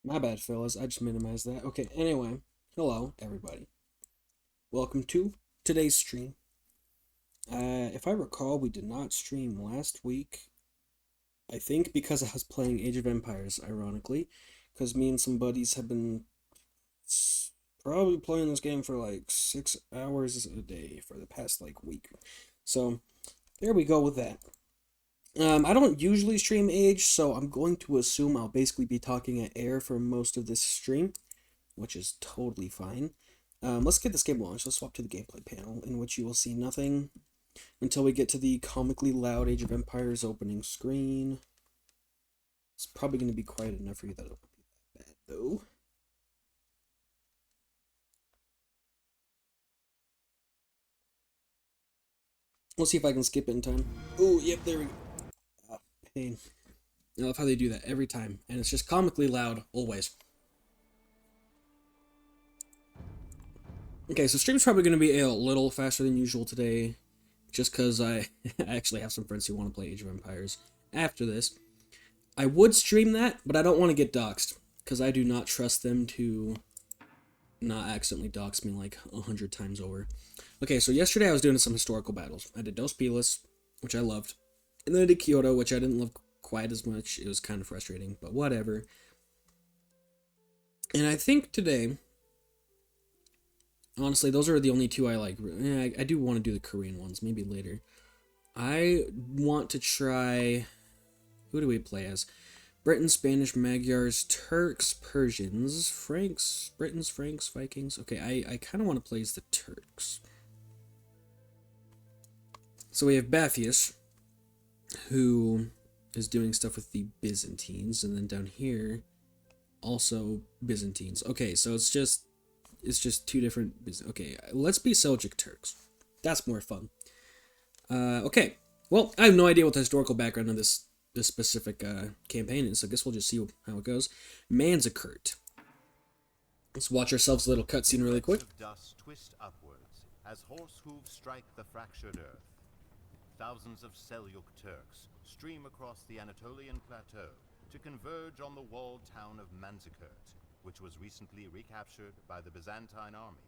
My bad, fellas. I just minimized that. Okay, anyway. Hello, everybody. Welcome to today's stream. If I recall, we did not stream last week. I think because I was playing Age of Empires, ironically. Because me and some buddies have been probably playing this game for like 6 hours a day for the past like week. So, there we go with that. I don't usually stream Age, so I'm going to assume I'll basically be talking at air for most of this stream, which is totally fine. Let's get this game launched. Let's swap to the gameplay panel, in which you will see nothing until we get to the comically loud Age of Empires opening screen. It's probably going to be quiet enough for you that it won't be that bad, though. We'll see if I can skip it in time. Oh, yep, there we go. Pain. I love how they do that every time, and it's just comically loud, always. Okay, so stream's probably going to be a little faster than usual today, just because I actually have some friends who want to play Age of Empires after this. I would stream that, but I don't want to get doxxed, because I do not trust them to not accidentally dox me like 100 times over. Okay, so yesterday I was doing some historical battles. I did Dos Pilas, which I loved, and then I did Kyoto, which I didn't love quite as much. It was kind of frustrating, but whatever. And I think today, honestly, those are the only two I like. I do want to do the Korean ones, maybe later. I want to try... Who do we play as? Britain, Spanish, Magyars, Turks, Persians, Franks, Britons, Franks, Vikings. Okay, I kind of want to play as the Turks. So we have Bathius, who is doing stuff with the Byzantines, and then down here, also Byzantines. Okay, so it's just two different... Okay, let's be Seljuk Turks. That's more fun. Okay, well, I have no idea what the historical background of this specific campaign is, so I guess we'll just see how it goes. Manzikert. Let's watch ourselves a little cutscene really quick. Dust twist upwards as horse hooves strike the fractured earth. Thousands of Seljuk Turks stream across the Anatolian plateau to converge on the walled town of Manzikert, which was recently recaptured by the Byzantine army.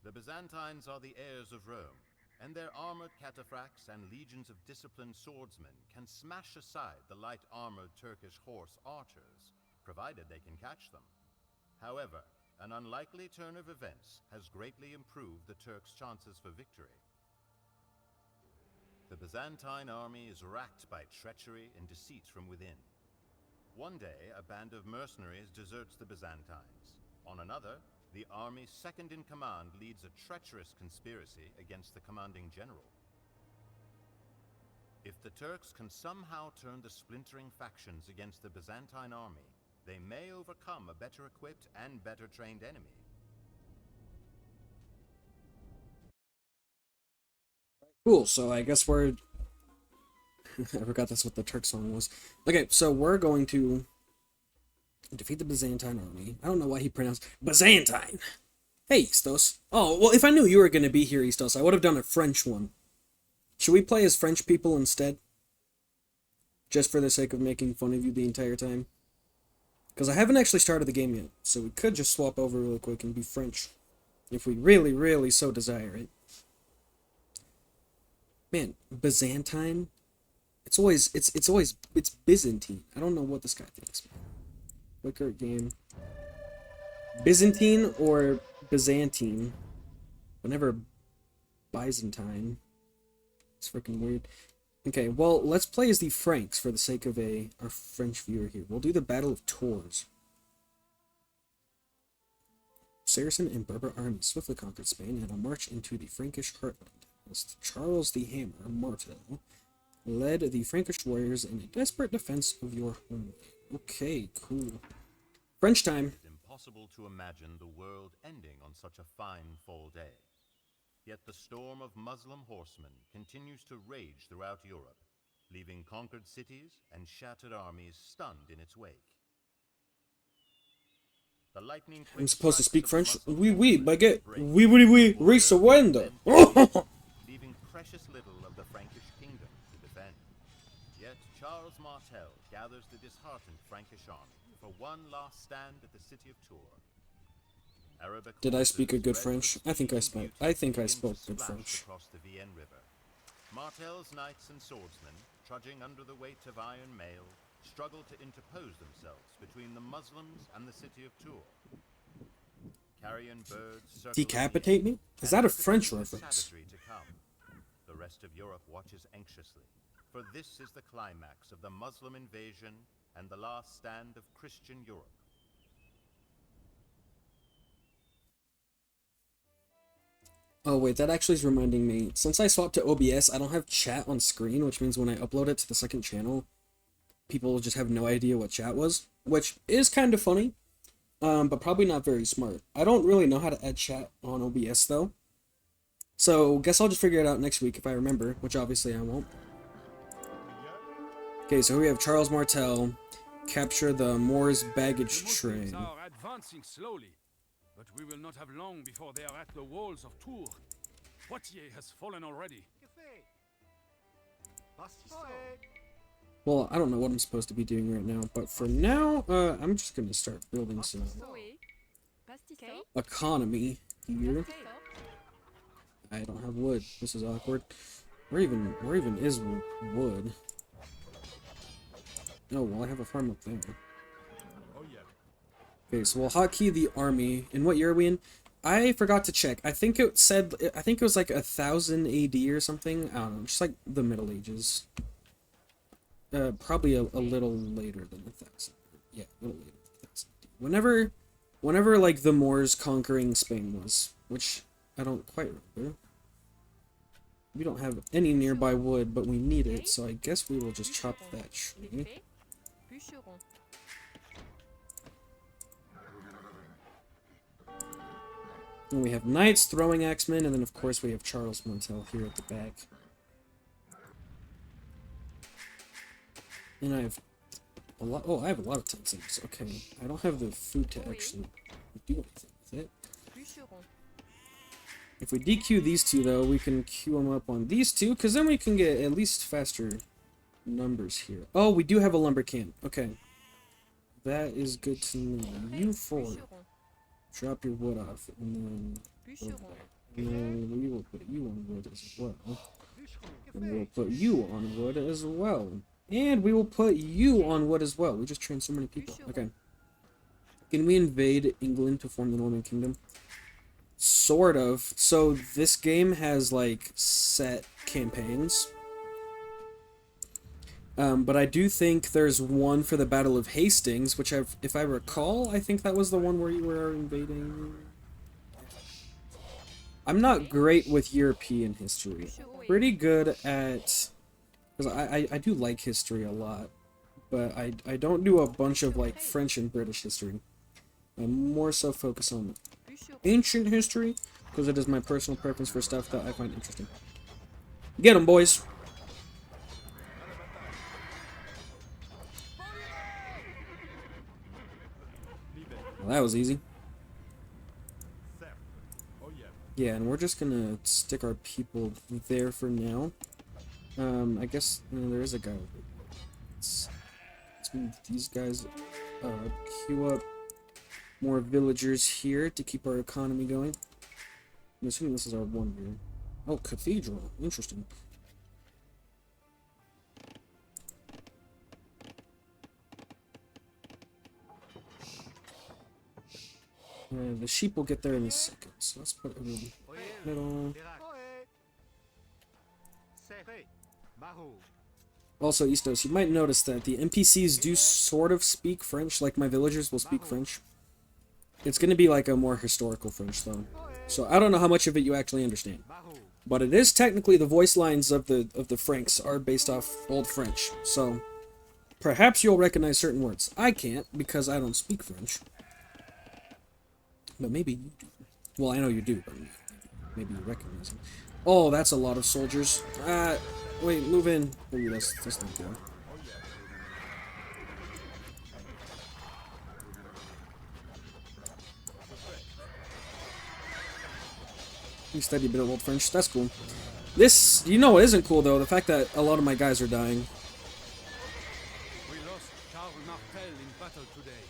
The Byzantines are the heirs of Rome, and their armored cataphracts and legions of disciplined swordsmen can smash aside the light-armored Turkish horse archers, provided they can catch them. However, an unlikely turn of events has greatly improved the Turks' chances for victory. The Byzantine army is racked by treachery and deceit from within. One day, a band of mercenaries deserts the Byzantines. On another, the army's second-in-command leads a treacherous conspiracy against the commanding general. If the Turks can somehow turn the splintering factions against the Byzantine army, they may overcome a better equipped and better trained enemy. Cool, so I guess we're... I forgot that's what the Turk song was. Okay, so we're going to defeat the Byzantine army. I don't know why he pronounced Byzantine. Hey, Istos. Oh, well, if I knew you were going to be here, Istos, I would have done a French one. Should we play as French people instead? Just for the sake of making fun of you the entire time? Because I haven't actually started the game yet, so we could just swap over really quick and be French. If we really, really so desire it. Man, Byzantine? It's Byzantine. I don't know what this guy thinks. Quicker game. Byzantine or Byzantine. Whenever Byzantine. It's freaking weird. Okay, well, let's play as the Franks for the sake of our French viewer here. We'll do the Battle of Tours. Saracen and Berber armies swiftly conquered Spain and a march into the Frankish heartland. As Charles the Hammer, Martel, led the Frankish warriors in a desperate defense of your homeland. Okay, cool. French time. It's impossible to imagine the world ending on such a fine fall day. Yet the storm of Muslim horsemen continues to rage throughout Europe, leaving conquered cities and shattered armies stunned in its wake. The lightning I'm supposed to speak French? Oui, baguette. Oui, surrender. Leaving precious little of the Frankish kingdom to defend. Yet Charles Martel gathers the disheartened Frankish army for one last stand at the city of Tours. Arabic Did I speak a good horses, French? red with speed and beauty, I think I begin to spoke good splash French. across the Vienne River. Martel's knights and swordsmen, trudging under the weight of iron mail, struggle to interpose themselves between the Muslims and the city of Tours. Carrion birds circle Decapitate me? Is that a French reference? to come. The rest of Europe watches anxiously, for this is the climax of the Muslim invasion and the last stand of Christian Europe. Oh wait, that actually is reminding me. Since I swapped to OBS, I don't have chat on screen, which means when I upload it to the second channel, people will just have no idea what chat was, which is kind of funny, but probably not very smart. I don't really know how to add chat on OBS though, so guess I'll just figure it out next week if I remember, which obviously I won't. Okay, so here we have Charles Martel capture the Moors baggage train. Are advancing slowly, but we will not have long before they are at the walls of Tours. Poitiers has fallen already. Well, I don't know what I'm supposed to be doing right now, but for now, I'm just gonna start building some economy here. I don't have wood. This is awkward. Where even is wood? Oh, well, I have a farm up there. Okay, so we'll hotkey the army. And what year are we in? I forgot to check. I think it was like 1000 AD or something. I don't know, just like the Middle Ages. Probably a little later than 1000. Yeah, a little later than 1000. Whenever like the Moors conquering Spain was, which I don't quite remember. We don't have any nearby wood, but we need it, so I guess we will just chop that tree. And we have knights, throwing axemen, and then of course we have Charles Martel here at the back. And I have a lot. Oh, I have a lot of tensors. Okay, I don't have the food to actually do anything with it. If we DQ these two, though, we can queue them up on these two, because then we can get at least faster numbers here. Oh, we do have a lumber camp. Okay. That is good to know. You four. Drop your wood off, and then we will put you on wood as well. And we'll put you on wood as well. And we will put you on wood as well. We just trained so many people. Okay. Can we invade England to form the Norman Kingdom? Sort of. So this game has like set campaigns. But I do think there's one for the Battle of Hastings, which if I recall, I think that was the one where you were invading. I'm not great with European history. Pretty good at, because I do like history a lot, but I don't do a bunch of like French and British history. I'm more so focused on ancient history, because it is my personal preference for stuff that I find interesting. Get 'em, boys! Well, that was easy. Yeah, and we're just gonna stick our people there for now. I guess there is a guy. Let's move these guys up. Queue up more villagers here to keep our economy going. I'm assuming this is our wonder. Oh, cathedral. Interesting. The sheep will get there in a second, so let's put it in the middle. Also, Eastos, you might notice that the NPCs do sort of speak French, like my villagers will speak French. It's going to be like a more historical French, though. So I don't know how much of it you actually understand. But it is technically the voice lines of the Franks are based off Old French, so perhaps you'll recognize certain words. I can't, because I don't speak French. But maybe you do. Well, I know you do, but maybe you recognize them. Oh, that's a lot of soldiers. Wait, move in. Ooh, that's not good. You study a bit of Old French. That's cool. This, you know what isn't cool, though? The fact that a lot of my guys are dying. martel in battle today.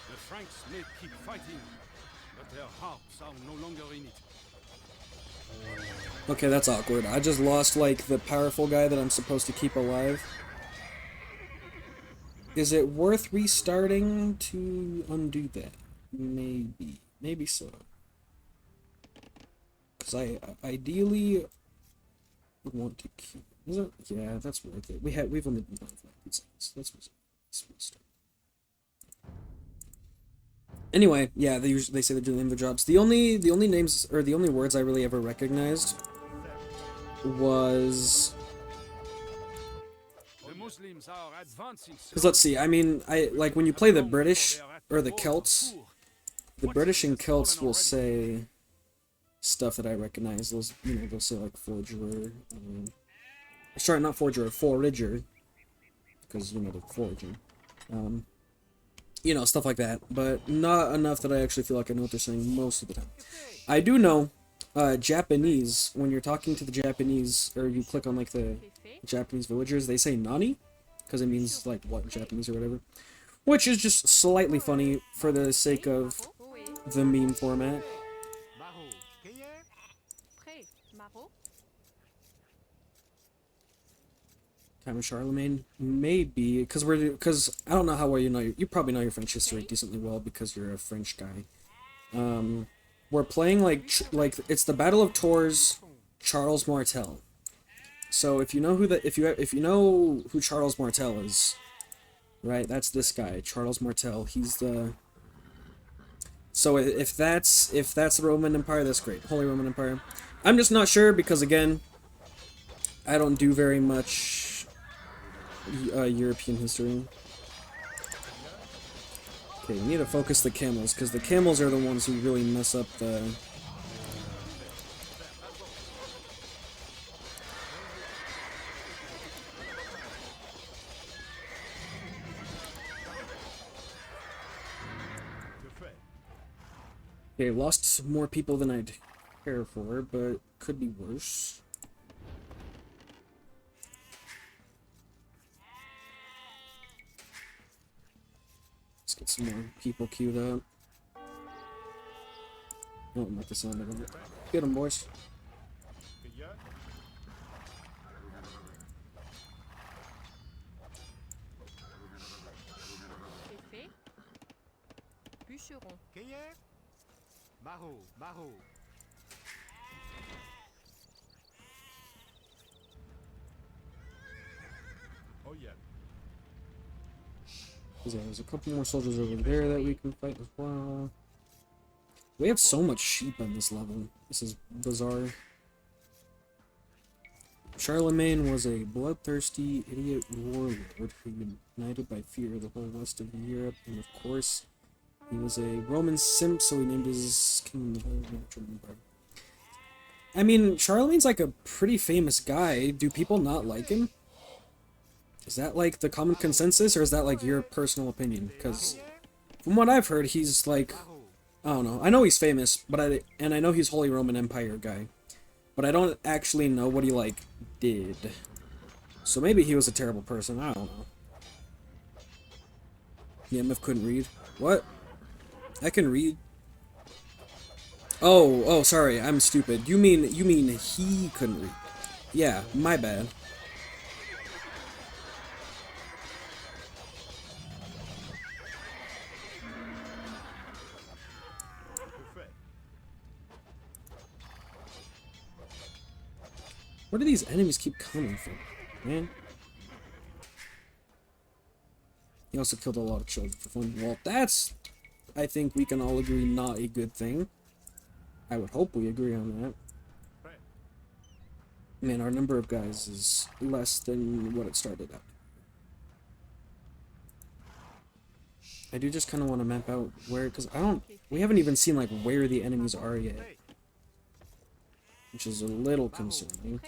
The Franks may keep fighting, but their hearts are no longer in it. Okay, that's awkward. I just lost, like, the powerful guy that I'm supposed to keep alive. Is it worth restarting to undo that? Maybe. Maybe so. Because I ideally want to keep... Is it? Yeah, that's worth it. We've only been playing for like 2 seconds. Let's restart. Anyway, yeah, they say they're doing the jobs. The only names, or the only words I really ever recognized was... The Muslims are advancing. Because let's see, I mean, like when you play the British, or the Celts, the British and Celts will say stuff that I recognize. Those, you know, they'll say like Forger, sorry, not Forger, Forager, because, you know, they're foraging. You know, stuff like that, but not enough that I actually feel like I know what they're saying most of the time. I do know Japanese, when you're talking to the Japanese, or you click on like the Japanese villagers, they say Nani, because it means like what in Japanese or whatever, which is just slightly funny for the sake of the meme format. Time of Charlemagne, maybe, because I don't know how well you know you probably know your French history decently well because you're a French guy. We're playing like it's the Battle of Tours, Charles Martel. So if you know if you know who Charles Martel is, right? That's this guy, Charles Martel. He's the... So if that's the Roman Empire, that's great. Holy Roman Empire. I'm just not sure because again, I don't do very much European history. Okay, we need to focus the camels, because the camels are the ones who really mess up the... Okay, lost more people than I'd care for, but could be worse. Get some more people queued up. I don't like the sound of them. Get them, boys. Oh yeah. Yeah, there's a couple more soldiers over there that we can fight as well. We have so much sheep on this level. This is bizarre. Charlemagne was a bloodthirsty idiot warlord who united by fear the whole west of Europe, and of course, he was a Roman simp, so he named his kingdom the whole Roman Empire. I mean, Charlemagne's like a pretty famous guy. Do people not like him? Is that like the common consensus, or is that like your personal opinion? Because from what I've heard, he's like, I don't know. I know he's famous, but I know he's Holy Roman Empire guy, but I don't actually know what he like did. So maybe he was a terrible person. I don't know. Yeah, MF couldn't read. What? I can read. Oh, sorry. I'm stupid. You mean he couldn't read? Yeah, my bad. Where do these enemies keep coming from, man? He also killed a lot of children for fun. Well, that's, I think we can all agree, not a good thing. I would hope we agree on that. Man, our number of guys is less than what it started at. I do just kind of want to map out where, because we haven't even seen like where the enemies are yet. Which is a little concerning.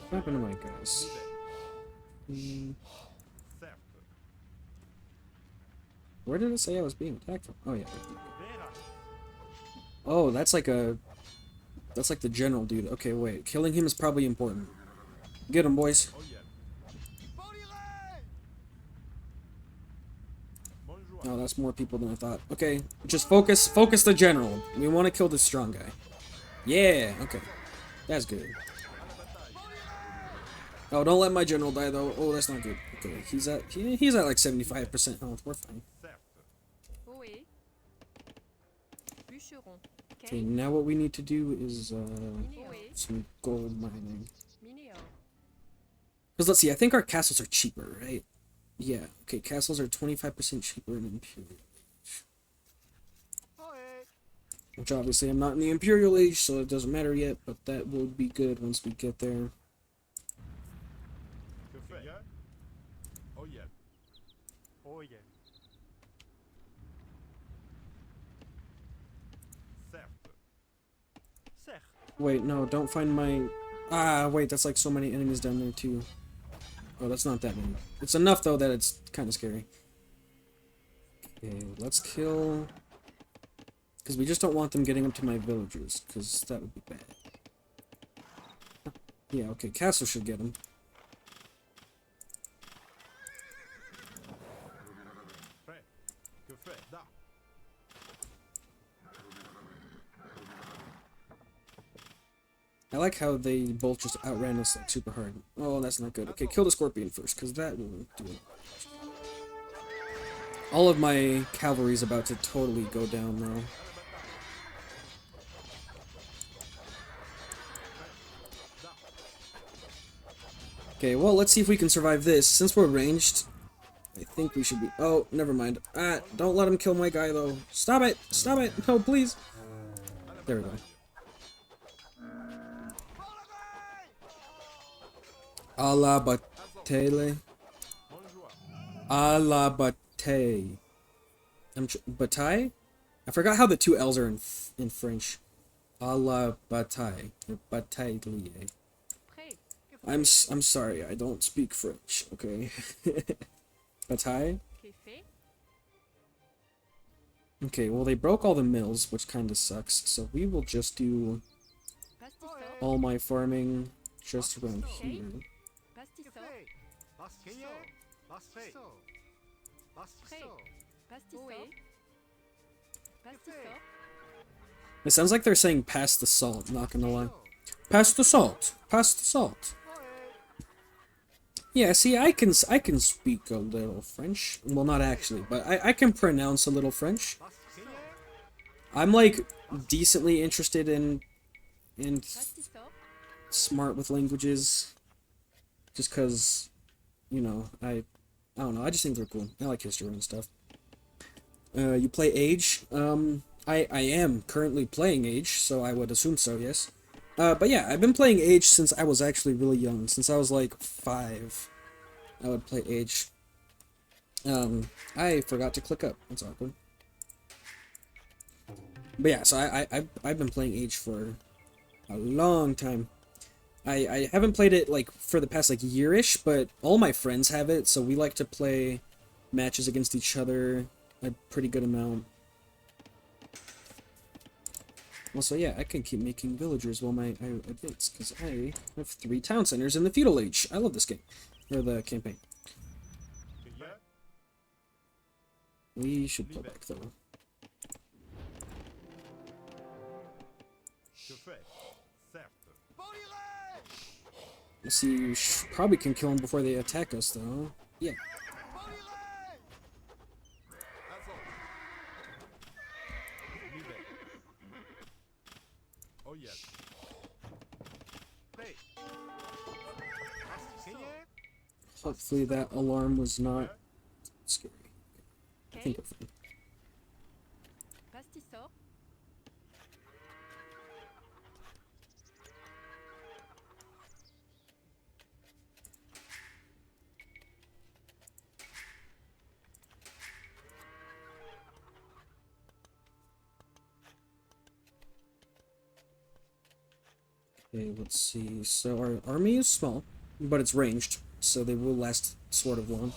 What happened to my guys? Where did it say I was being attacked from? Oh yeah. Oh, that's like a That's like the general dude. Okay, wait. Killing him is probably important. Get him, boys. Oh, that's more people than I thought. Okay, just focus the general. We want to kill this strong guy. Yeah, okay. That's good. Oh, don't let my general die, though. Oh, that's not good. Okay, he's at like 75% health. We're fine. Okay, now what we need to do is some gold mining. Because let's see, I think our castles are cheaper, right? Yeah, okay, castles are 25% cheaper in Imperial Age. Which obviously I'm not in the Imperial Age, so it doesn't matter yet, but that will be good once we get there. Wait, no, don't find my... Ah, wait, that's like so many enemies down there, too. Oh, that's not that many. It's enough, though, that it's kind of scary. Okay, let's kill... Because we just don't want them getting up to my villagers, because that would be bad. Yeah, okay, castle should get them. I like how they both just outran us like super hard. Oh, that's not good. Okay, kill the scorpion first, because that will do it. All of my cavalry is about to totally go down now. Okay, well, let's see if we can survive this. Since we're ranged, I think we should be... Oh, never mind. Ah, don't let him kill my guy, though. Stop it! Stop it! No, please! There we go. A la Batele. A la Bataille. Bataille? I forgot how the two L's are in French. A la Bataille. Or Bataille. I'm sorry, I don't speak French, okay? Bataille? Okay, well they broke all the mills, which kinda sucks, so we will just do all my farming just around here. It sounds like they're saying pass the salt, not gonna lie. Pass the salt! Pass the salt! Yeah, see, I can speak a little French. Well, not actually, but I can pronounce a little French. I'm, like, decently interested in smart with languages. Just because, you know, I don't know, I just think they're cool. I like history and stuff. You play Age? I am currently playing Age, so I would assume so, yes. But yeah, I've been playing Age since I was actually really young. Since I was like 5, I would play Age. I forgot to click up. That's awkward. But yeah, so I've been playing Age for a long time. I haven't played it like for the past like year-ish, but all my friends have it, so we like to play matches against each other a pretty good amount. Also, yeah, I can keep making villagers while I advance, because I have 3 town centers in the feudal age. I love this game. Or the campaign. We should pull back, though. Let's see, you probably can kill them before they attack us, though. Yeah. Hopefully that alarm was not scary. I think we're fine. Okay, let's see. So our army is small, but it's ranged, so they will last sort of long.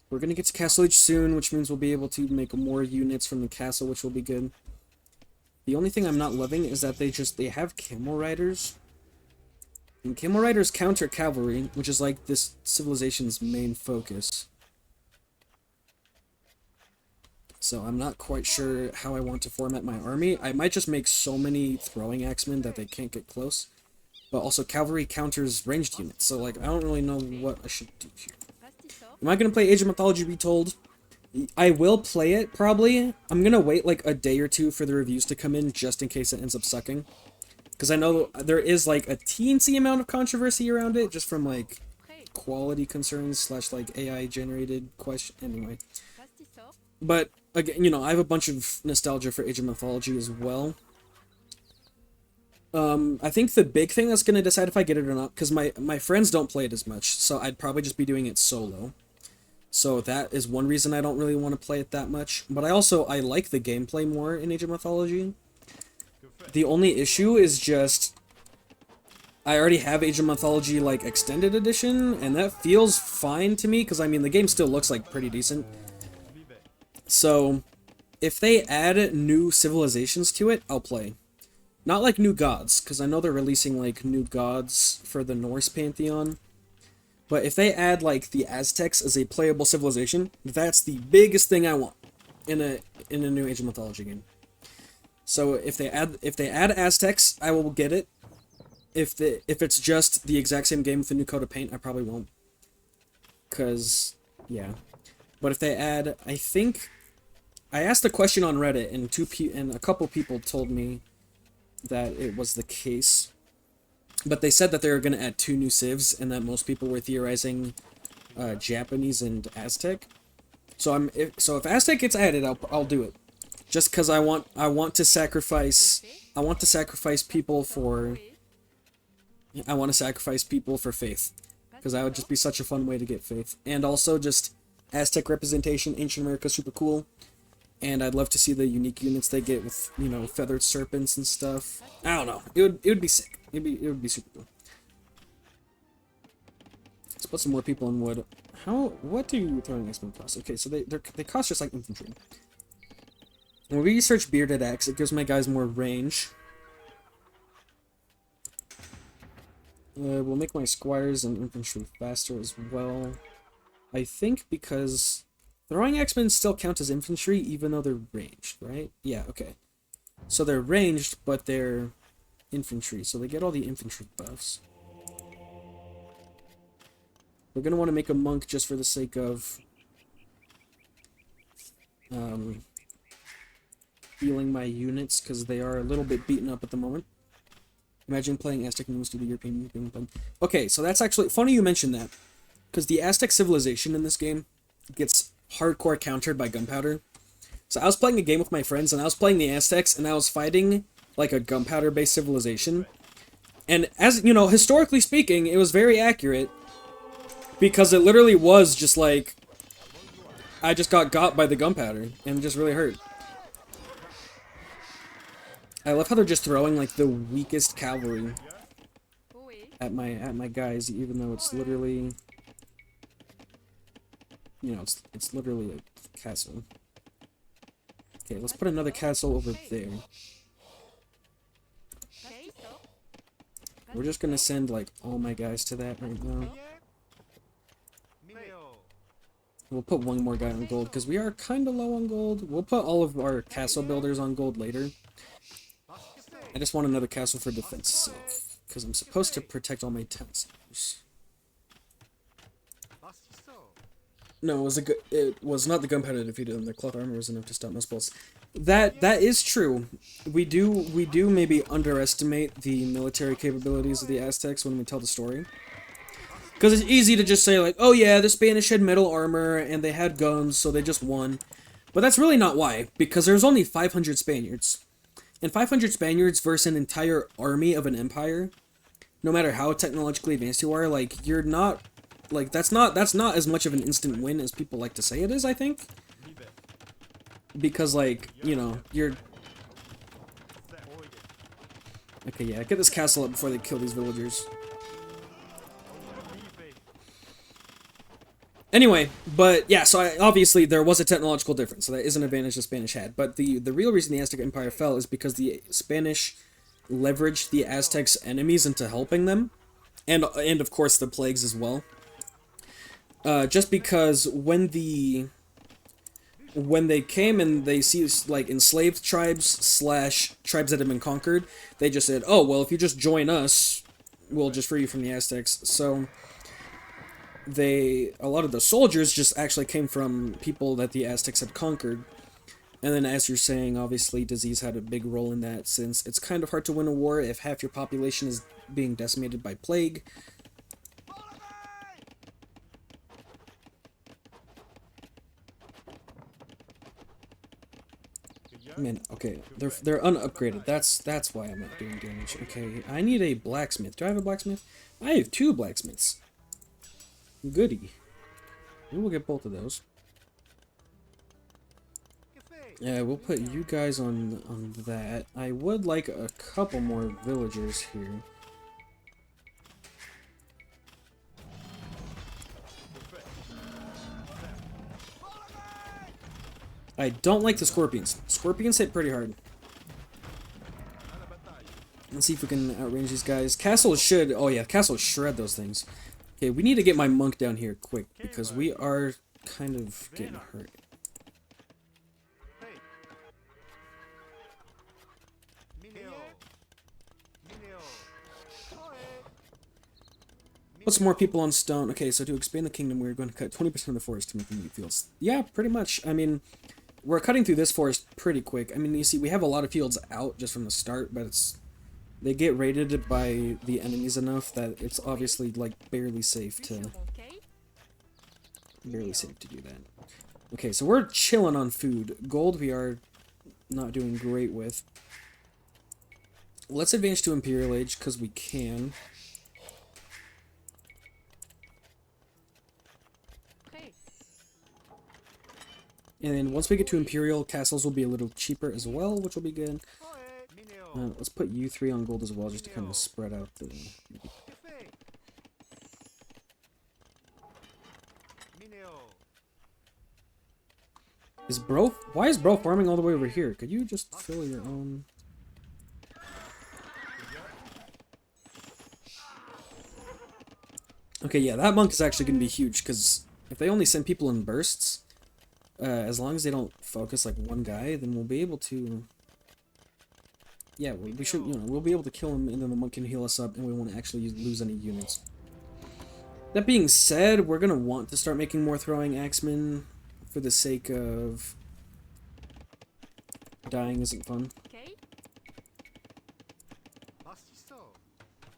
We're gonna get to Castle Age soon, which means we'll be able to make more units from the castle, which will be good. The only thing I'm not loving is that they have camel riders. And camel riders counter cavalry, which is like this civilization's main focus. So I'm not quite sure how I want to format my army. I might just make so many throwing axemen that they can't get close. But also cavalry counters ranged units, so like I don't really know what I should do here. Am I gonna play Age of Mythology Retold? I will play it, probably. I'm gonna wait like a day or two for the reviews to come in, just in case it ends up sucking. Because I know there is like a teensy amount of controversy around it, just from like quality concerns / like AI generated question. Anyway. But again, you know, I have a bunch of nostalgia for Age of Mythology as well. I think the big thing that's going to decide if I get it or not, because my friends don't play it as much, so I'd probably just be doing it solo. So that is one reason I don't really want to play it that much. But I like the gameplay more in Age of Mythology. The only issue is just, I already have Age of Mythology, like, Extended Edition, and that feels fine to me, because, I mean, the game still looks, like, pretty decent. So, if they add new civilizations to it, I'll play. Not like new gods, because I know they're releasing, like, new gods for the Norse pantheon. But if they add, like, the Aztecs as a playable civilization, that's the biggest thing I want in a new Age of Mythology game. So if they add Aztecs, I will get it. If it's just the exact same game with a new coat of paint, I probably won't. Cause yeah. But if they add, I think I asked a question on Reddit, and a couple people told me that it was the case. But they said that they were going to add 2 new civs, and that most people were theorizing Japanese and Aztec. So if Aztec gets added, I'll do it. Just because I want to sacrifice people for faith, because that would just be such a fun way to get faith. And also just Aztec representation, ancient America, super cool. And I'd love to see the unique units they get with, you know, feathered serpents and stuff. I don't know. It would be sick. It would be super cool. Let's put some more people in wood. What do throwing axemen cost? Okay, so they cost just like infantry. When we research bearded axe, it gives my guys more range. We'll make my squires and infantry faster as well. I think because throwing axemen still count as infantry even though they're ranged, right? Yeah, okay. So they're ranged, but they're infantry, so they get all the infantry buffs. We're gonna want to make a monk just for the sake of healing my units, because they are a little bit beaten up at the moment. Imagine playing Aztec moves to the European thing. Okay, so that's actually funny you mentioned that, because the Aztec civilization in this game gets hardcore countered by gunpowder. So I was playing a game with my friends, and I was playing the Aztecs, and I was fighting like a gunpowder-based civilization. And as, you know, historically speaking, it was very accurate, because it literally was just like, I just got by the gunpowder, and it just really hurt. I love how they're just throwing like the weakest cavalry at my guys, even though it's literally, you know, it's literally a castle. Okay, let's put another castle over there. We're just gonna send like all my guys to that right now. We'll put one more guy on gold because we are kind of low on gold. We'll put all of our castle builders on gold later. I just want another castle for defense sake, because I'm supposed to protect all my town centers. No, it was not the gunpowder that defeated them. Their cloth armor was enough to stop most bullets. That is true. We do maybe underestimate the military capabilities of the Aztecs when we tell the story. Because it's easy to just say like, oh yeah, the Spanish had metal armor and they had guns, so they just won. But that's really not why, because there's only 500 Spaniards. And 500 Spaniards versus an entire army of an empire, no matter how technologically advanced you are, like, you're not, like, that's not as much of an instant win as people like to say it is, I think. Because, like, you know, you're... Okay, yeah, get this castle up before they kill these villagers. Anyway, but yeah, so obviously there was a technological difference, so that is an advantage the Spanish had. But the real reason the Aztec Empire fell is because the Spanish leveraged the Aztecs' enemies into helping them, and of course the plagues as well. Just because when they came and they see like enslaved tribes / tribes that have been conquered, they just said, "Oh well, if you just join us, we'll just free you from the Aztecs." So a lot of the soldiers just actually came from people that the Aztecs had conquered. And then, as you're saying, obviously disease had a big role in that, since it's kind of hard to win a war if half your population is being decimated by plague. Man, okay, they're unupgraded. That's why I'm not doing damage. Okay, I need a blacksmith. Do I have a blacksmith? I have 2 blacksmiths. Goody. Maybe we'll get both of those. Yeah, we'll put you guys on that. I would like a couple more villagers here. I don't like the scorpions. Scorpions hit pretty hard. Let's see if we can outrange these guys. Castles should... Oh yeah, castles shred those things. Okay, we need to get my monk down here quick, because we are kind of getting hurt. Put some more people on stone. Okay, so to expand the kingdom, we're going to cut 20% of the forest to make the wheat fields. Yeah, pretty much. I mean, we're cutting through this forest pretty quick. I mean, you see, we have a lot of fields out just from the start, but they get raided by the enemies enough that it's obviously, like, barely safe to do that. Okay, so we're chilling on food. Gold we are not doing great with. Let's advance to Imperial Age, because we can. And then once we get to Imperial, castles will be a little cheaper as well, which will be good. Let's put you 3 on gold as well, just to kind of spread out the... Is bro... Why is bro farming all the way over here? Could you just fill your own... Okay, yeah, that monk is actually going to be huge, because if they only send people in bursts, as long as they don't focus like one guy, then we'll be able to... Yeah, we should, we'll be able to kill him, and then the monk can heal us up, and we won't actually lose any units. That being said, we're going to want to start making more throwing axemen, for the sake of... Dying isn't fun.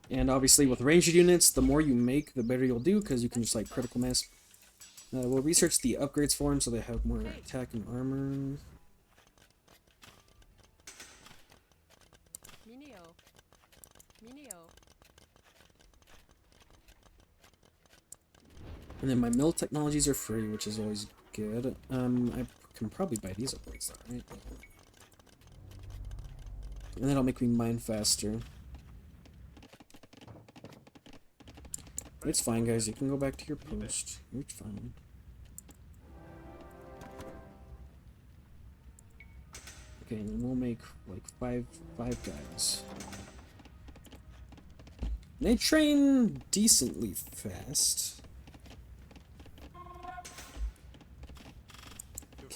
And obviously with ranged units, the more you make, the better you'll do, because you can just like critical mass. We'll research the upgrades for them so they have more attack and armor. And then my mill technologies are free, which is always good. I can probably buy these upgrades though, right? And that'll make me mine faster. It's fine, guys. You can go back to your post. It's fine. Okay, and we'll make like five guys. They train decently fast.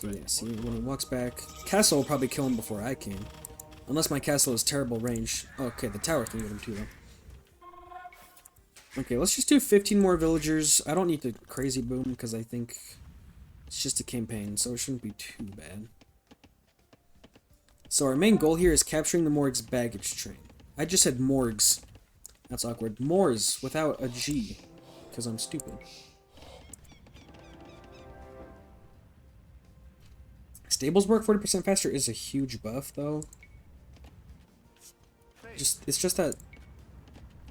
Okay, yeah, see, when he walks back, castle will probably kill him before I can. Unless my castle has terrible range. Okay, the tower can get him too, though. Okay, let's just do 15 more villagers. I don't need the crazy boom, because I think it's just a campaign, so it shouldn't be too bad. So our main goal here is capturing the Morg's baggage train. I just said Morgs. That's awkward. Mors, without a G, because I'm stupid. Stables work 40% faster is a huge buff, though. It's just that...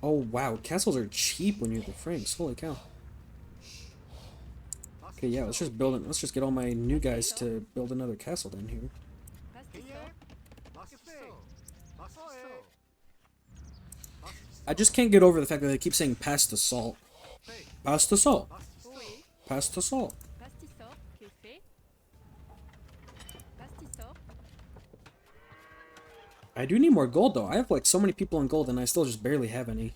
Oh, wow. Castles are cheap when you're the Franks. Holy cow. Okay, yeah, let's just build it. Let's just get all my new guys to build another castle down here. I just can't get over the fact that they keep saying pass the salt. Pass the salt. Pass the salt. Pastisor, que fait? Pastisor, I do need more gold though. I have like so many people in gold and I still just barely have any.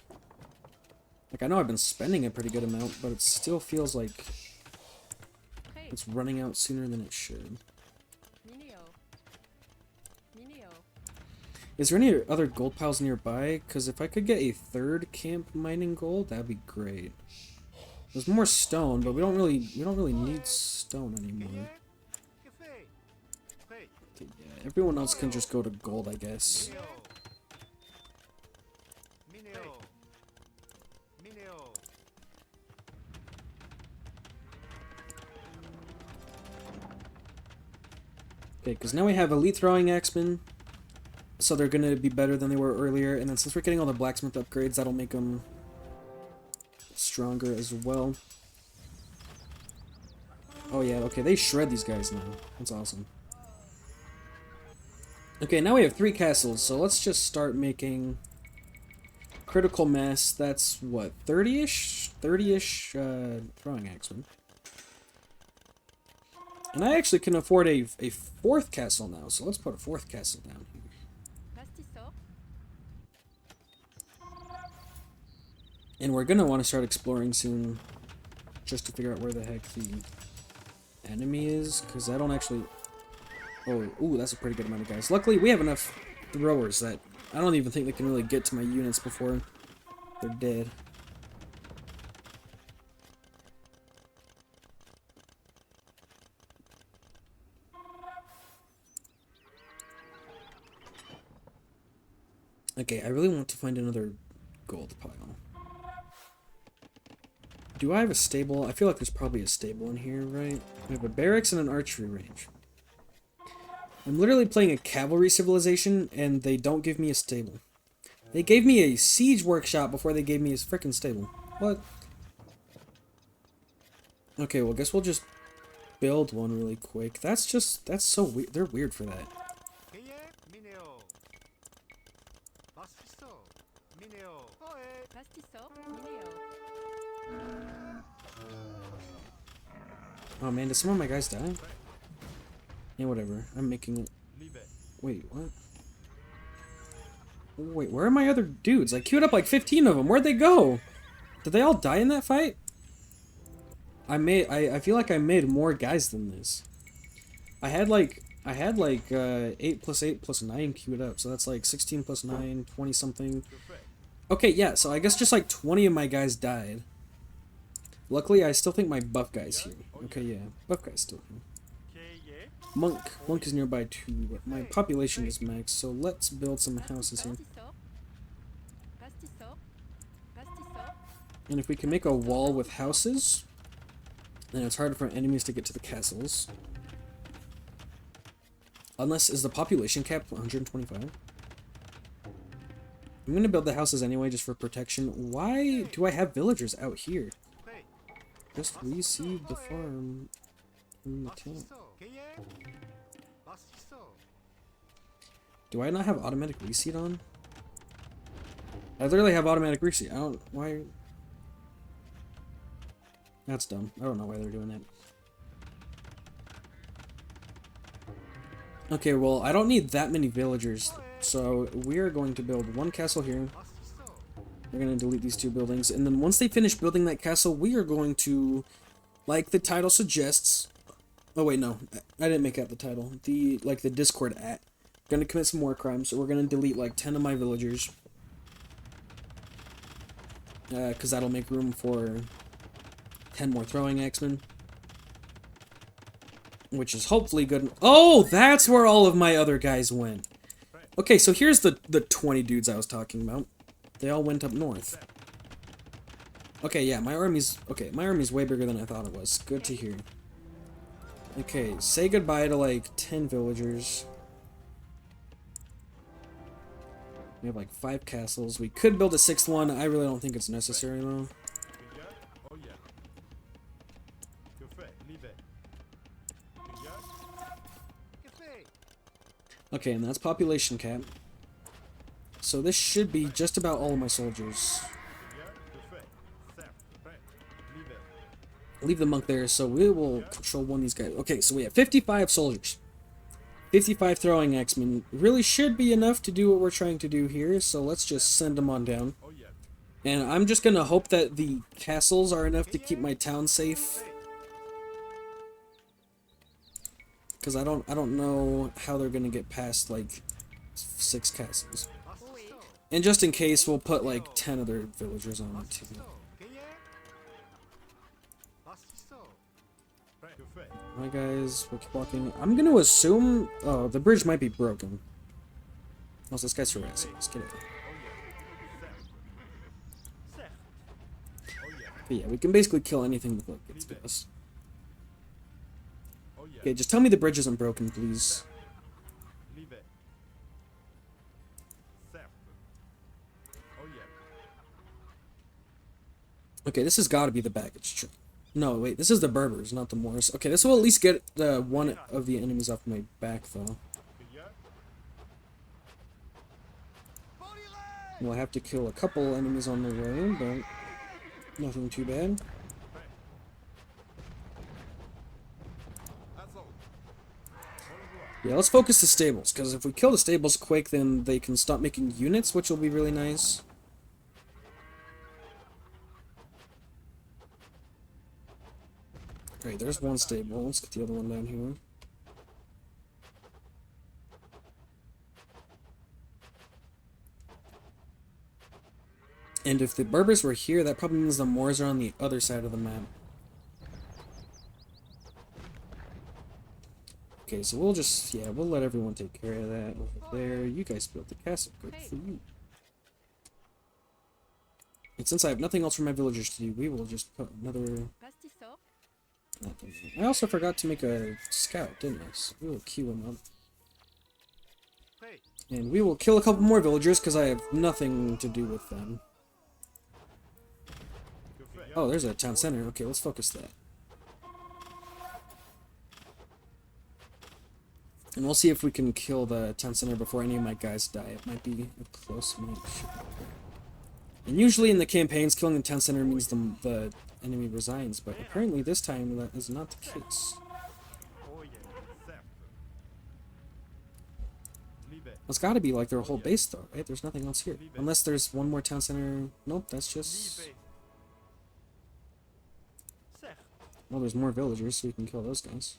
Like I know I've been spending a pretty good amount, but it still feels like prêt. it's running out sooner than it should. Mineo. Mineo. Is there any other gold piles nearby? Because if I could get a third camp mining gold, that'd be great. There's more stone, but we don't really need stone anymore. Okay, yeah, everyone else can just go to gold, I guess. Okay, because now we have elite throwing axemen, so they're gonna be better than they were earlier. And then since we're getting all the blacksmith upgrades, that'll make them stronger as well. Oh yeah, okay, they shred these guys now. That's awesome. Okay, now we have 3 castles, so let's just start making critical mass. That's what, 30-ish? 30-ish throwing axemen. And I actually can afford a 4th castle now, so let's put a 4th castle down here. Pastisor, And we're gonna want to start exploring soon, just to figure out where the heck the enemy is, because I don't actually... Oh, ooh, that's a pretty good amount of guys. Luckily, we have enough throwers that I don't even think they can really get to my units before they're dead. Okay, I really want to find another gold pile. Do I have a stable? I feel like there's probably a stable in here, right? I have a barracks and an archery range. I'm literally playing a cavalry civilization, and they don't give me a stable. They gave me a siege workshop before they gave me a frickin' stable. What? Okay, well, I guess we'll just build one really quick. That's so weird. They're weird for that. pastisor, mineo. Oh man, did some of my guys die? Yeah, whatever. I'm making it. Wait, what? Wait, where are my other dudes? I queued up like 15 of them. Where'd they go? Did they all die in that fight? I feel like I made more guys than this. I had like 8 plus 8 plus 9 queued up, so that's like 16 plus 9, 20 something. Okay, yeah, so I guess just like 20 of my guys died. Luckily, I still think my buff guy's here. Okay, yeah, buff guy's still here. Monk is nearby too, but my population is max, so let's build some houses here. Pastisor, pastisor, And if we can make a wall with houses, then it's harder for enemies to get to the castles. Unless, is the population cap 125? I'm gonna build the houses anyway, just for protection. Why do I have villagers out here? Just receive the farm in the town. Do I not have automatic reseed on? I literally have automatic reseed. I don't... Why... That's dumb. I don't know why they're doing that. Okay, well, I don't need that many villagers, so we're going to build one castle here. We're going to delete these 2 buildings, and then once they finish building that castle, we are going to, like the title suggests... Oh wait, no, I didn't make out the title. The Discord at. Gonna commit some war crimes, so we're gonna delete like 10 of my villagers. Because that'll make room for 10 more throwing axemen. Which is hopefully good. Oh, that's where all of my other guys went. Okay, so here's the 20 dudes I was talking about. They all went up north. Okay, yeah, my army's way bigger than I thought it was. Good to hear. Okay, say goodbye to like 10 villagers. We have like 5 castles. We could build a 6th one. I really don't think it's necessary though. Okay, and that's population cap. So this should be just about all of my soldiers. Leave the monk there, so we will control one of these guys. Okay, so we have 55 soldiers. 55 throwing axemen. Really should be enough to do what we're trying to do here, so let's just send them on down. And I'm just gonna hope that the castles are enough to keep my town safe. Because I don't know how they're gonna get past, like, 6 castles. Oui. And just in case, we'll put, like, 10 other villagers on it, too. Alright, guys, we'll keep walking. I'm gonna assume... Oh, the bridge might be broken. Oh, this guy's harassing. Let's get it. But yeah, we can basically kill anything with what gets to us. Okay, just tell me the bridge isn't broken, please. Okay, this has got to be the baggage train. No, wait, this is the Berbers, not the Moors. Okay, this will at least get one of the enemies off my back, though. We'll have to kill a couple enemies on the way, but nothing too bad. Yeah, let's focus the stables, because if we kill the stables quick, then they can stop making units, which will be really nice. Alright, there's one stable. Let's get the other one down here. And if the Berbers were here, that probably means the Moors are on the other side of the map. Okay, so we'll just, yeah, we'll let everyone take care of that over there. You guys built the castle. Good for you. And since I have nothing else for my villagers to do, we will just put another... Pastisor. I also forgot to make a scout, didn't I? So we will queue him up. And we will kill a couple more villagers, because I have nothing to do with them. Oh, there's a town center. Okay, let's focus that. And we'll see if we can kill the town center before any of my guys die. It might be a close match. And usually in the campaigns, killing the town center means the enemy resigns, but apparently this time that is not the case. It's gotta be like their whole base though, right? There's nothing else here. Unless there's one more town center. Nope, that's just... Well, there's more villagers, so we can kill those guys.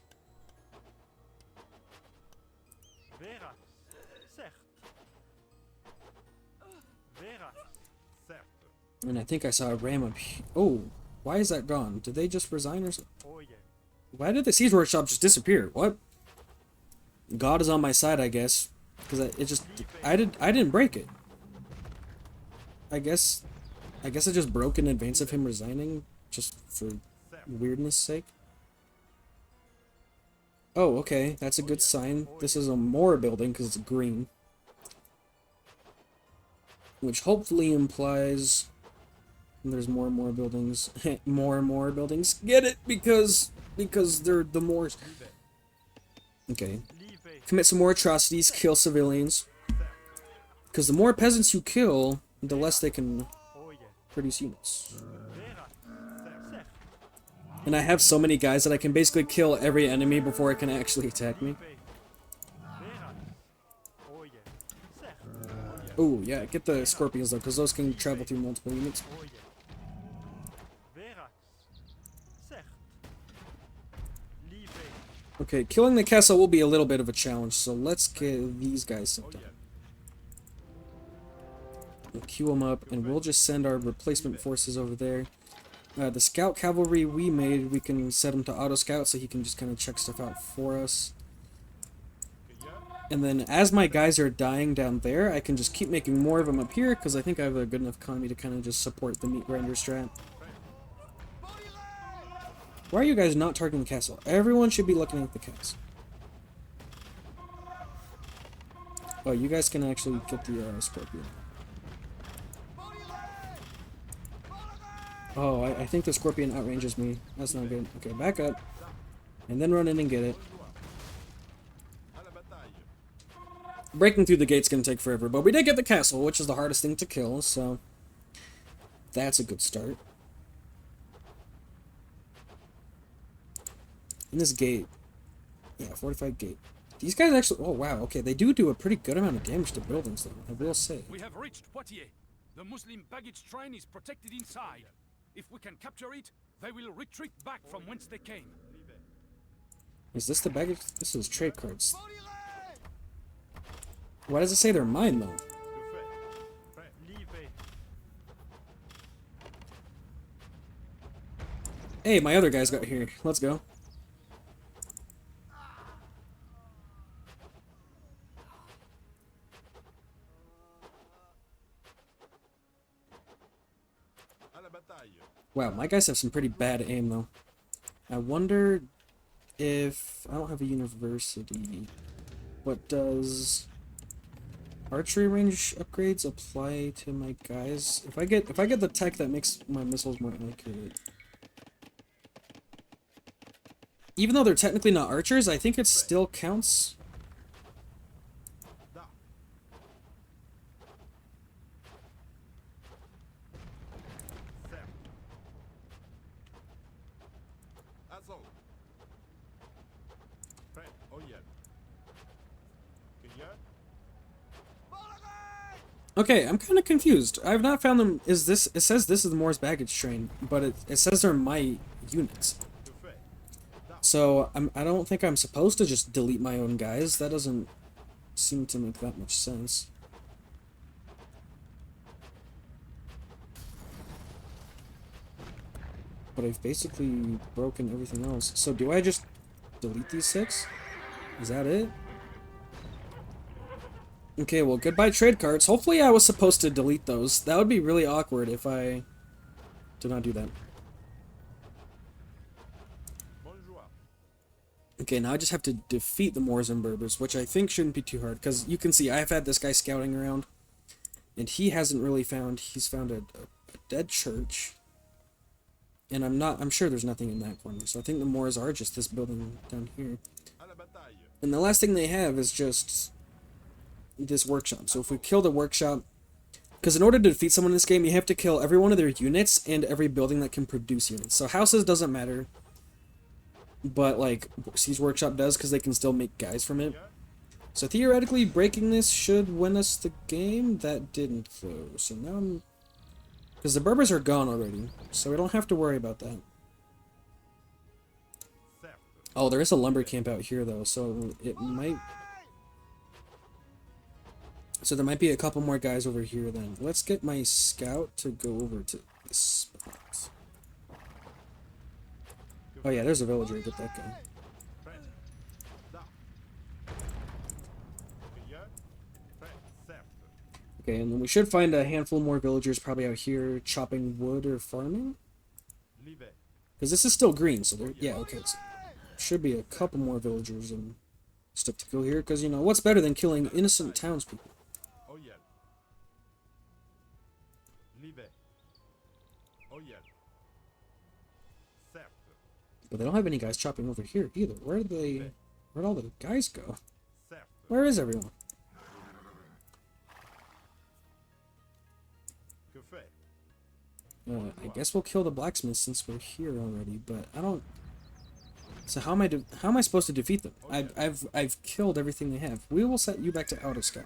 And I think I saw a ram up here. Oh, why is that gone? Did they just resign or something? Why did the Siege Workshop just disappear? What? God is on my side, I guess. Because I didn't break it. I guess it just broke in advance of him resigning, just for weirdness sake. Oh, okay, that's a good sign. This is a Moor building because it's green. Which hopefully implies there's more and more buildings. More and more buildings. Get it? Because they're the Moors. Okay. Commit some more atrocities, kill civilians. Because the more peasants you kill, the less they can produce units. And I have so many guys that I can basically kill every enemy before it can actually attack me. Oh, yeah, get the scorpions though, because those can travel through multiple units. Okay, killing the castle will be a little bit of a challenge, so let's get these guys sent down. We'll queue them up, and we'll just send our replacement forces over there. The scout cavalry we made, we can set him to auto-scout so he can just kind of check stuff out for us. And then as my guys are dying down there, I can just keep making more of them up here, because I think I have a good enough economy to kind of just support the meat grinder strat. Why are you guys not targeting the castle? Everyone should be looking at the castle. Oh, you guys can actually get the scorpion. Oh, I think the scorpion outranges me. That's not good. Okay, back up. And then run in and get it. Breaking through the gate's gonna take forever, but we did get the castle, which is the hardest thing to kill, so... That's a good start. In this gate. Yeah, fortified gate. These guys actually... Oh, wow. Okay, they do a pretty good amount of damage to buildings, though. I will say. We have reached Poitiers. The Muslim baggage train is protected inside. If we can capture it, they will retreat back from whence they came. Is this the baggage? This is trade cards. Why does it say they're mine, though? Hey, my other guys got here. Let's go. Wow, my guys have some pretty bad aim, though. I wonder if... I don't have a university. What does... Archery range upgrades apply to my guys? If I get the tech that makes my missiles more accurate. Even though they're technically not archers, I think it still counts. Okay, I'm kind of confused. I've not found them. Is this? It says this is the Moore's baggage train, but it says they're my units. So I don't think I'm supposed to just delete my own guys. That doesn't seem to make that much sense. But I've basically broken everything else. So do I just delete these 6? Is that it? Okay, well, goodbye trade cards. Hopefully I was supposed to delete those. That would be really awkward if I did not do that. Okay, now I just have to defeat the Moors and Berbers, which I think shouldn't be too hard, because you can see I've had this guy scouting around, and he hasn't really found... He's found a dead church, and I'm sure there's nothing in that corner, so I think the Moors are just this building down here. And the last thing they have is just... this workshop. So if we kill the workshop, because in order to defeat someone in this game, you have to kill every one of their units and every building that can produce units. So houses doesn't matter, but like Siege Workshop does, because they can still make guys from it. So theoretically, breaking this should win us the game. That didn't though. So now I'm... because the Berbers are gone already, so we don't have to worry about that. Oh, there is a lumber camp out here though, so it might... so there might be a couple more guys over here then. Let's get my scout to go over to this spot. Oh yeah, there's a villager. Get that guy. Okay, and then we should find a handful more villagers probably out here chopping wood or farming. Because this is still green, so there... yeah, okay. So should be a couple more villagers and stuff to kill here. Because, you know, what's better than killing innocent townspeople? But they don't have any guys chopping over here either. Where'd all the guys go? Where is everyone? I guess we'll kill the blacksmith since we're here already, but I don't... so how am I supposed to defeat them? I've killed everything they have. We will set you back to outer sky.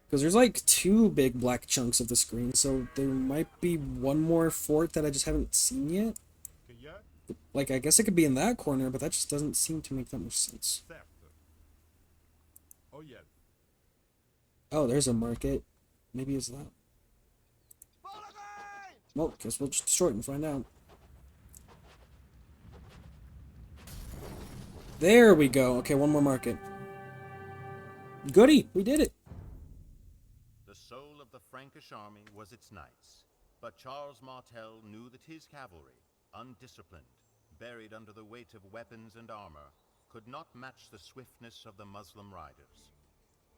Because there's like 2 big black chunks of the screen, so there might be one more fort that I just haven't seen yet. Like, I guess it could be in that corner, but that just doesn't seem to make that much sense. Oh, there's a market. Maybe it's that. Well, guess we'll just destroy it and find out. There we go. Okay, one more market. Goody! We did it! The soul of the Frankish army was its knights, but Charles Martel knew that his cavalry, undisciplined, buried under the weight of weapons and armor, could not match the swiftness of the Muslim riders.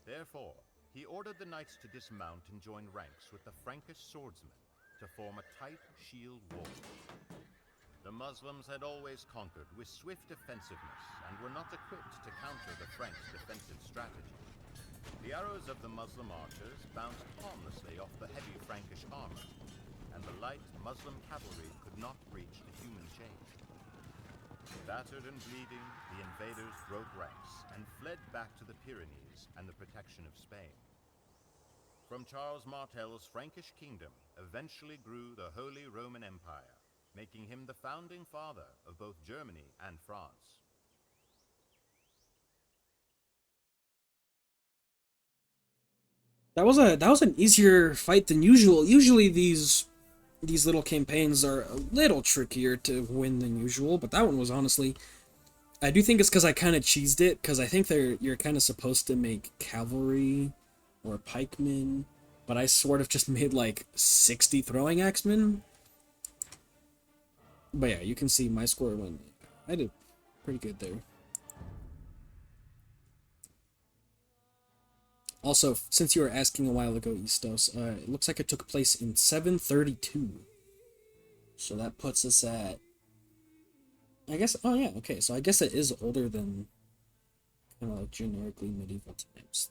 Therefore, he ordered the knights to dismount and join ranks with the Frankish swordsmen to form a tight shield wall. The Muslims had always conquered with swift defensiveness and were not equipped to counter the Franks' defensive strategy. The arrows of the Muslim archers bounced harmlessly off the heavy Frankish armor, and the light Muslim cavalry could not reach the human chain. Battered and bleeding, the invaders broke ranks and fled back to the Pyrenees and the protection of Spain. From Charles Martel's Frankish kingdom eventually grew the Holy Roman Empire, making him the founding father of both Germany and France. That was an easier fight than usual. Usually these little campaigns are a little trickier to win than usual, but that one was honestly, I do think it's because I kind of cheesed it, because I think you're kind of supposed to make cavalry or pikemen, but I sort of just made like 60 throwing axemen. But yeah, you can see my score went, I did pretty good there. Also, since you were asking a while ago, Istos, it looks like it took place in 732. So that puts us at, I guess, oh yeah, okay, so I guess it is older than kind of like generically medieval times.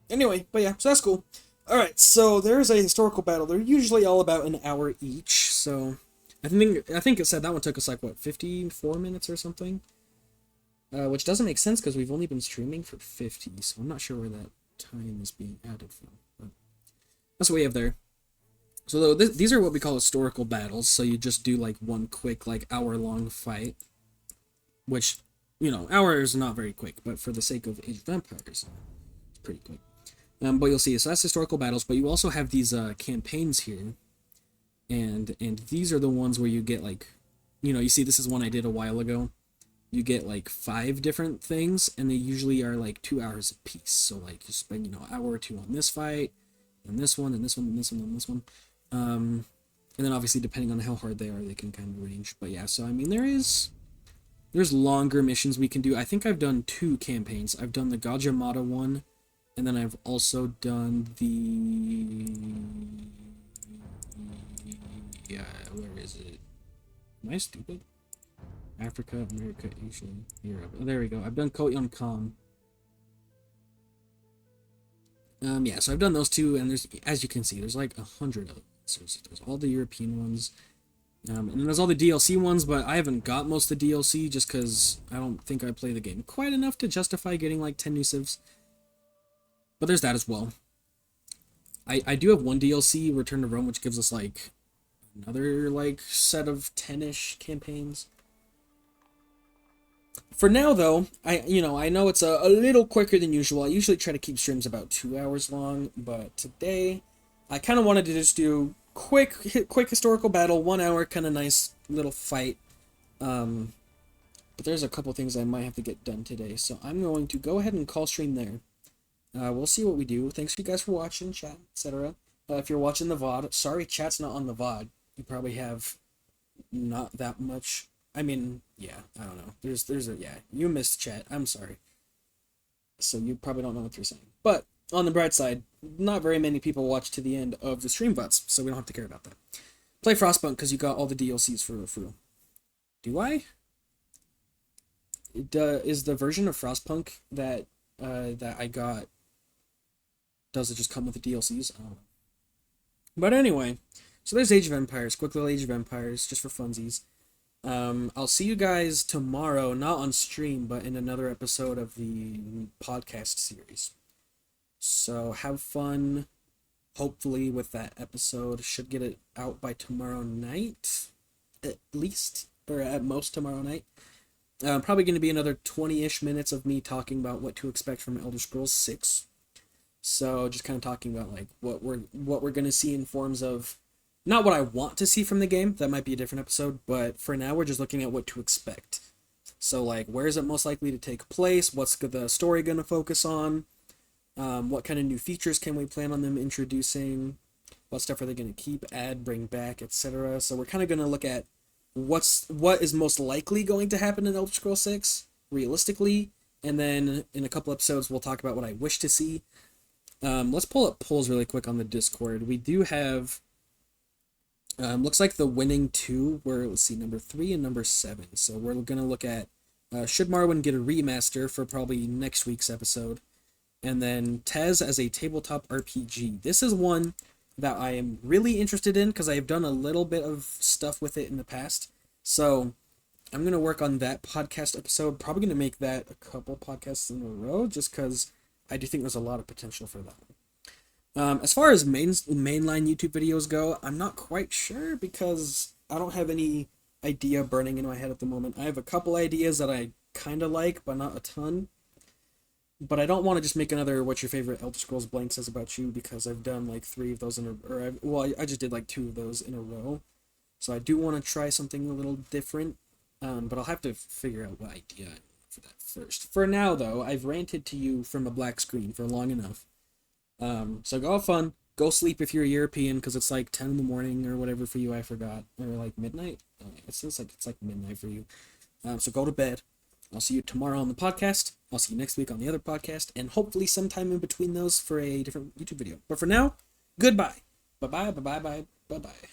Anyway, but yeah, so that's cool. Alright, so there's a historical battle. They're usually all about an hour each, so I think it said that one took us like, what, 54 minutes or something? Which doesn't make sense because we've only been streaming for 50, so I'm not sure where that time is being added from. But that's what we have there. So these are what we call historical battles, so you just do like one quick like hour-long fight, which, you know, hour is not very quick, but for the sake of Age of Empires, it's pretty quick. But you'll see, so that's historical battles, but you also have these campaigns here, and these are the ones where you get like, you know, you see this is one I did a while ago. You get like 5 different things, and they usually are like 2 hours a piece. So like you spend, you know, an hour or two on this fight, and this one, and this one, and this one, and this one. And then obviously depending on how hard they are, they can kind of range. But yeah, so I mean there's longer missions we can do. I think I've done 2 campaigns. I've done the Gajamata one, and then I've also done the where is it? Am I stupid? Africa, America, Asia, Europe. Oh, there we go. I've done Koyon Kam. Yeah, so I've done those 2, and there's, as you can see, there's like 100 of them. So there's all the European ones, and then there's all the DLC ones, but I haven't got most of the DLC just because I don't think I play the game quite enough to justify getting like 10 new civs. But there's that as well. I do have one DLC, Return to Rome, which gives us like another like set of 10-ish campaigns. For now, though, I know it's a little quicker than usual. I usually try to keep streams about 2 hours long, but today I kind of wanted to just do quick historical battle, 1 hour, kind of nice little fight. But there's a couple things I might have to get done today, so I'm going to go ahead and call stream there. We'll see what we do. Thanks you guys for watching, chat, etc. If you're watching the VOD, sorry chat's not on the VOD. You probably have not that much. I mean, yeah, I don't know. Yeah, you missed chat. I'm sorry. So you probably don't know what you're saying. But on the bright side, not very many people watch to the end of the stream VODs, so we don't have to care about that. Play Frostpunk because you got all the DLCs for free. Do I? Is the version of Frostpunk that I got, does it just come with the DLCs? I don't know. But anyway, so there's Age of Empires, quick little Age of Empires, just for funsies. I'll see you guys tomorrow, not on stream, but in another episode of the podcast series. So have fun, hopefully, with that episode. Should get it out by tomorrow night, at least, or at most tomorrow night. Probably going to be another 20-ish minutes of me talking about what to expect from Elder Scrolls 6. So just kind of talking about like what we're going to see in forms of, not what I want to see from the game, that might be a different episode, but for now we're just looking at what to expect. So like, where is it most likely to take place? What's the story going to focus on? What kind of new features can we plan on them introducing? What stuff are they going to keep, add, bring back, etc. So we're kind of going to look at what is most likely going to happen in Elder Scrolls 6, realistically, and then in a couple episodes we'll talk about what I wish to see. Let's pull up polls really quick on the Discord. We do have, looks like the winning 2 were, let's see, number 3 and number 7. So we're going to look at, should Marwyn get a remaster for probably next week's episode? And then Tez as a tabletop RPG. This is one that I am really interested in because I have done a little bit of stuff with it in the past. So I'm going to work on that podcast episode. Probably going to make that a couple podcasts in a row just because I do think there's a lot of potential for that one. As far as mainline YouTube videos go, I'm not quite sure because I don't have any idea burning in my head at the moment. I have a couple ideas that I kind of like, but not a ton. But I don't want to just make another What's Your Favorite Elder Scrolls Blank Says About You because I've done like 3 of those I just did like 2 of those in a row. So I do want to try something a little different, but I'll have to figure out what idea I want for that first. For now, though, I've ranted to you from a black screen for long enough. So go have fun. Go sleep if you're a European because it's like 10 in the morning or whatever for you. I forgot. Or like midnight. It feels like it's like midnight for you. So go to bed. I'll see you tomorrow on the podcast. I'll see you next week on the other podcast. And hopefully sometime in between those for a different YouTube video. But for now, goodbye. Bye-bye, bye-bye, bye-bye, bye-bye.